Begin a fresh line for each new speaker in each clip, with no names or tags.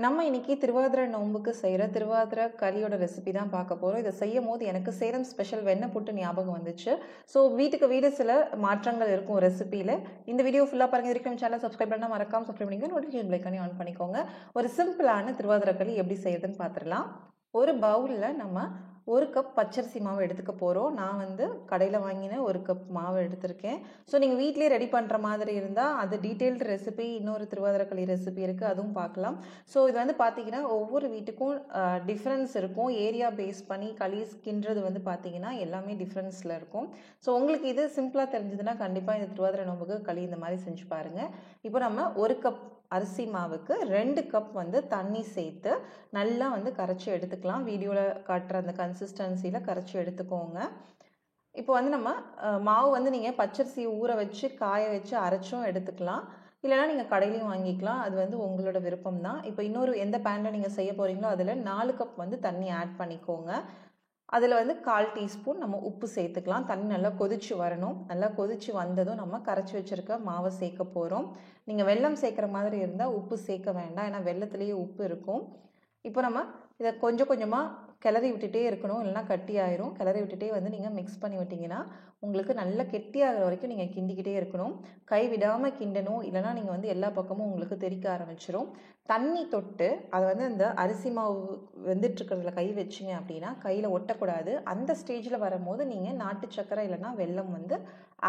நம்ம இன்னைக்கு திருவாதிரை நோம்புக்கு செய்கிற திருவாதிரை களியோட ரெசிபி தான் பார்க்க போகிறோம். இதை செய்யும் போது எனக்கு சேலம் ஸ்பெஷல் வெண்ணெய் புட்டு ஞாபகம் வந்துச்சு. ஸோ வீட்டுக்கு வீடு சில மாற்றங்கள் இருக்கும் ரெசிபியில். இந்த வீடியோ ஃபுல்லாக பாருங்கள். இதுக்கு நம்ம சேனல் சப்ஸ்கிரைப் பண்ணால் மறக்காம சப்ஸ்கிரைப் பண்ணிக்கோங்க. நோட்டிஃபிகேஷன் பிளைக்கானே ஆன் பண்ணிக்கோங்க. ஒரு சிம்பிளான திருவாதிரை களி எப்படி செய்யறதுன்னு பார்த்துடலாம். ஒரு பவுலில் நம்ம 1 கப் பச்சரிசி மாவு எடுத்துக்க போகிறோம். நான் கடையில் வாங்கின 1 கப் மாவு எடுத்திருக்கேன். ஸோ நீங்கள் வீட்டிலே ரெடி பண்ணுற மாதிரி இருந்தால் அது டீட்டெயில்டு ரெசிபி, இன்னொரு திருவாதிரை களி ரெசிபி இருக்குது, அதுவும் பார்க்கலாம். ஸோ இது பார்த்தீங்கன்னா ஒவ்வொரு வீட்டுக்கும் டிஃப்ரென்ஸ் இருக்கும். ஏரியா பேஸ் பண்ணி களி கிண்டுறது பார்த்தீங்கன்னா எல்லாமே டிஃப்ரென்ஸில் இருக்கும். ஸோ உங்களுக்கு இது சிம்பிளாக தெரிஞ்சதுன்னா கண்டிப்பாக இந்த திருவாதிரை நோம்புக்கு களி இந்த மாதிரி செஞ்சு பாருங்கள். இப்போ நம்ம 1 கப் அரிசி மாவுக்கு 2 கப் தண்ணி சேர்த்து நல்லா கரைச்சி எடுத்துக்கலாம். வீடியோவில் காட்டுற அந்த கன்சிஸ்டன்சியில் கரைச்சி எடுத்துக்கோங்க. இப்போ நம்ம மாவு நீங்கள் பச்சரிசியை ஊற வச்சு காய வச்சு அரைச்சும் எடுத்துக்கலாம். இல்லைனா நீங்கள் கடையிலையும் வாங்கிக்கலாம். அது உங்களோட விருப்பம் தான். இப்போ இன்னொரு எந்த பேனில் நீங்கள் செய்ய போகிறீங்களோ அதில் 4 கப் தண்ணி ஆட் பண்ணிக்கோங்க. அதில் 1/4 டீஸ்பூன் நம்ம உப்பு சேர்த்துக்கலாம். தண்ணி நல்லா கொதிச்சு வரணும். நல்லா கொதிச்சு வந்ததும் நம்ம கரைச்சி வச்சுருக்க மாவை சேர்க்க போகிறோம். நீங்கள் வெல்லம் சேர்க்குற மாதிரி இருந்தால் உப்பு சேர்க்க வேண்டாம், ஏன்னா வெல்லத்துலேயே உப்பு இருக்கும். இப்போ நம்ம இதை கொஞ்சம் கொஞ்சமாக கிளறி விட்டுட்டே இருக்கணும், இல்லைனா கட்டி ஆயிரும். கிளறி விட்டுட்டே நீங்கள் மிக்ஸ் பண்ணி விட்டிங்கன்னா உங்களுக்கு நல்லா கெட்டியாகிற வரைக்கும் நீங்கள் கிண்டிக்கிட்டே இருக்கணும். கை விடாமல் கிண்டணும், இல்லைனா நீங்கள் எல்லா பக்கமும் உங்களுக்கு தெறிக்க ஆரம்பிச்சிடும். தண்ணி தொட்டு அதை இந்த அரிசி மாவு வெந்துட்டுருக்கிறதுல கை வச்சிங்க அப்படின்னா கையில் ஒட்டக்கூடாது. அந்த ஸ்டேஜில் வரும்போது நீங்கள் நாட்டு சக்கரை இல்லைனா வெல்லம்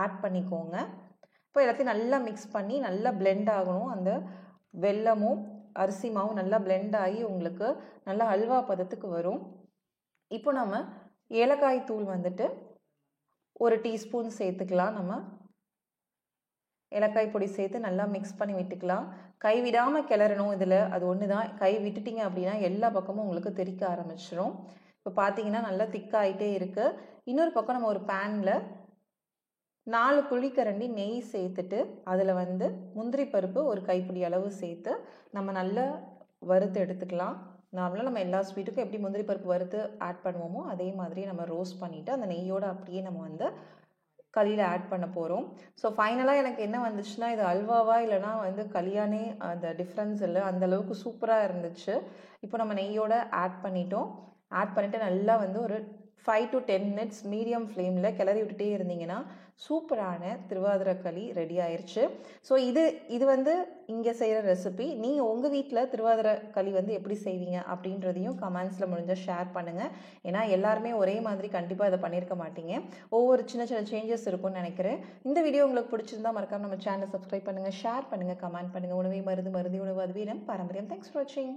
ஆட் பண்ணிக்கோங்க. இப்போ எல்லாத்தையும் நல்லா மிக்ஸ் பண்ணி நல்லா பிளெண்ட் ஆகணும். அந்த வெல்லமும் அரிசி மாவும் நல்லா பிளெண்ட் ஆகி உங்களுக்கு நல்லா அல்வா பதத்துக்கு வரும். இப்போ நம்ம ஏலக்காய் தூள் 1 டீஸ்பூன் சேர்த்துக்கலாம். நம்ம ஏலக்காய் பொடி சேர்த்து நல்லா மிக்ஸ் பண்ணி விட்டுக்கலாம். கை விடாமல் கிளறணும். இதில் அது ஒன்று தான், கை விட்டுட்டிங்க அப்படின்னா எல்லா பக்கமும் உங்களுக்கு தெறிக்க ஆரம்பிச்சிடும். இப்போ பார்த்தீங்கன்னா நல்லா திக்காயிட்டே இருக்குது. இன்னொரு பக்கம் நம்ம ஒரு பேனில் 4 குழிக்கரண்டி நெய் சேர்த்துட்டு அதில் முந்திரி பருப்பு ஒரு கைப்பிடி அளவு சேர்த்து நம்ம நல்லா வறுத்து எடுத்துக்கலாம். நார்மலாக நம்ம எல்லா ஸ்வீட்டுக்கும் எப்படி முந்திரி பருப்பு வறுத்து ஆட் பண்ணுவோமோ அதே மாதிரி நம்ம ரோஸ்ட் பண்ணிவிட்டு அந்த நெய்யோடு அப்படியே நம்ம களியில் ஆட் பண்ண போகிறோம். ஸோ ஃபைனலாக எனக்கு என்ன வந்துச்சுன்னா, இது அல்வாவா இல்லைனா களியானே அந்த டிஃப்ரென்ஸ் இல்லை, அந்தளவுக்கு சூப்பராக இருந்துச்சு. இப்போ நம்ம நெய்யோடு ஆட் பண்ணிட்டோம். ஆட் பண்ணிவிட்டு நல்லா ஒரு 5 to 10 மினிட்ஸ் மீடியம் ஃப்ளேமில் கிளறி விட்டுட்டே இருந்தீங்கன்னா சூப்பரான திருவாதிரை களி ரெடி ஆயிடுச்சு. ஸோ இது இங்கே செய்கிற ரெசிபி. நீங்கள் உங்கள் வீட்டில் திருவாதிரை களி எப்படி செய்வீங்க அப்படின்றதையும் கமெண்ட்ஸில் முடிஞ்சால் ஷேர் பண்ணுங்கள். ஏன்னா எல்லாருமே ஒரே மாதிரி கண்டிப்பாக இதை பண்ணியிருக்க மாட்டீங்க. ஒவ்வொரு சின்ன சின்ன சேஞ்சஸ் இருக்கும்னு நினைக்கிறேன். இந்த வீடியோ உங்களுக்கு பிடிச்சிருந்தா மறக்காம நம்ம சேனலை சப்ஸ்கிரைப் பண்ணுங்கள், ஷேர் பண்ணுங்கள், கமெண்ட் பண்ணுங்கள். உணவே மருந்து, மருதி உணவு அதுவே நம் பாரம்பரியம். தேங்க்ஸ் ஃபார் வாட்சிங்.